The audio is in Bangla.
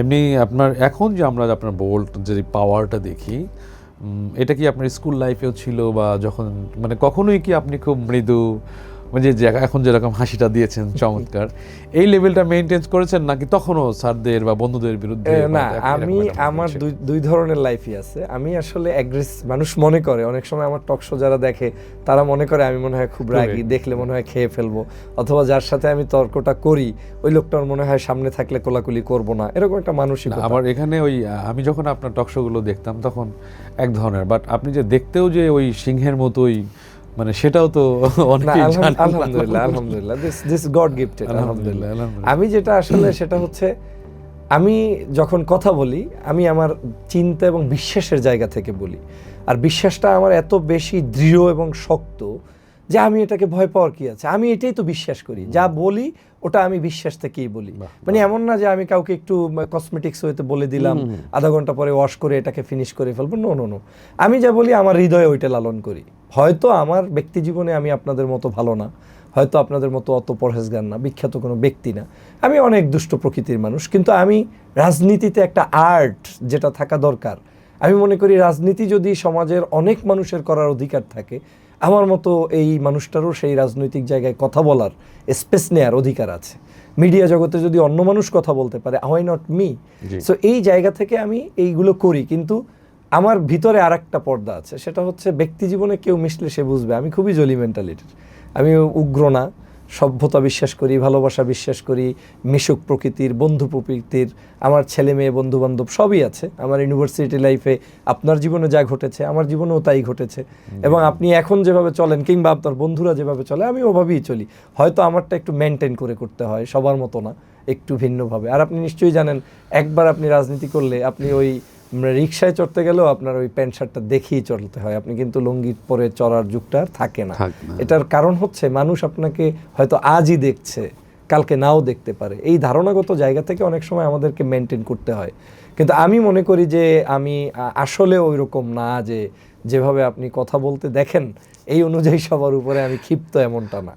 এমনি আপনার এখন যে আমরা আপনার বোল্ড যে পাওয়ারটা দেখি, এটা কি আপনার স্কুল লাইফেও ছিল, বা যখন মানে কখনোই কি আপনি খুব মৃদু, মানে যে এখন যেরকম হাসিটা দিয়েছেন চমৎকার, এই লেভেলটা মেনটেন করেছেন, নাকি তখনও স্যারদের বা বন্ধুদের বিরুদ্ধে না, আমি আমার দুই ধরনের লাইফই আছে। আমি আসলে মানুষ মনে করে অনেক সময় আমার টক শো যারা দেখে তারা মনে করে আমি মনে হয় খুব রাগী, দেখলে মনে হয় খেয়ে ফেলবো, অথবা যার সাথে আমি তর্কটা করি ওই লোকটার মনে হয় সামনে থাকলে কোলাকুলি করব না, এরকম একটা মানসিকতা। আবার এখানে ওই আমি যখন আপনার টক শোগুলো দেখতাম তখন এক ধরনের, বাট আপনি যে দেখতেও যে ওই সিংহের মতোই, মানে সেটাও তো অনেকেই জানে না। আলহামদুলিল্লাহ, দিস গড গিফটেড, আলহামদুলিল্লাহ। আমি যেটা আসলে সেটা হচ্ছে, আমি যখন কথা বলি আমি আমার চিন্তা এবং বিশ্বাসের জায়গা থেকে বলি, আর বিশ্বাসটা আমার এত বেশি দৃঢ় এবং শক্ত যে আমি এটাকে ভয় পাওয়ার কি আছে, আমি এটাই তো বিশ্বাস করি, যা বলি ওটা আমি বিশ্বাস থেকেই বলি। মানে এমন না যে আমি কাউকে একটু কসমেটিক্স হইতে বলে দিলাম, আধা ঘন্টা পরে ওয়াশ করে এটাকে ফিনিশ করে ফেলবো, নো নো নো। আমি যা বলি আমার হৃদয়ে ওইটা লালন করি। হয়তো আমার ব্যক্তি জীবনে আমি আপনাদের মতো ভালো না, হয়তো আপনাদের মতো অত পরহেজগার না, বিখ্যাত কোনো ব্যক্তি না, আমি অনেক দুষ্ট প্রকৃতির মানুষ, কিন্তু আমি রাজনীতিতে একটা আর্ট যেটা থাকা দরকার, আমি মনে করি রাজনীতি যদি সমাজের অনেক মানুষের করার অধিকার থাকে, আমার মতো এই মানুষটারও সেই রাজনৈতিক জায়গায় কথা বলার, স্পেস নেয়ার অধিকার আছে। মিডিয়া জগতে যদি অন্য মানুষ কথা বলতে পারে, হোয়াই নট মি? সো এই জায়গা থেকে আমি এইগুলো করি, কিন্তু আমার ভিতরে আর একটা পর্দা আছে, সেটা হচ্ছে ব্যক্তি জীবনে কেউ মিশলে সে বুঝবে আমি খুবই জলি মেন্টালিটির। আমি উগ্র না, সভ্যতা বিশ্বাস করি, ভালোবাসা বিশ্বাস করি, মিশুক প্রকৃতির, বন্ধু প্রকৃতির, আমার ছেলে মেয়ে বন্ধু বান্ধব সবই আছে। আমার ইউনিভার্সিটি লাইফে আপনার জীবনে যা ঘটেছে আমার জীবনেও তাই ঘটেছে, এবং আপনি এখন যেভাবে চলেন কিংবা আপনার বন্ধুরা যেভাবে চলে আমি ওভাবেই চলি। হয়তো আমারটা একটু মেনটেন করে করতে হয়, সবার মতো না, একটু ভিন্নভাবে। আর আপনি নিশ্চয়ই জানেন, একবার আপনি রাজনীতি করলে আপনি ওই রিক্সায় চড়তে গেলেও আপনার ওই প্যান্ট শার্টটা দেখেই চলতে হয়, আপনি কিন্তু লুঙ্গি পরে চড়ার যুগটা আর থাকে না। এটার কারণ হচ্ছে মানুষ আপনাকে হয়তো আজই দেখছে, কালকে নাও দেখতে পারে। এই ধারণাগত জায়গা থেকে অনেক সময় আমাদেরকে মেনটেন করতে হয়। কিন্তু আমি মনে করি যে আমি আসলে ওই রকম না, যে যেভাবে আপনি কথা বলতে দেখেন এই অনুযায়ী সবার উপরে আমি ক্ষিপ্ত, এমনটা না।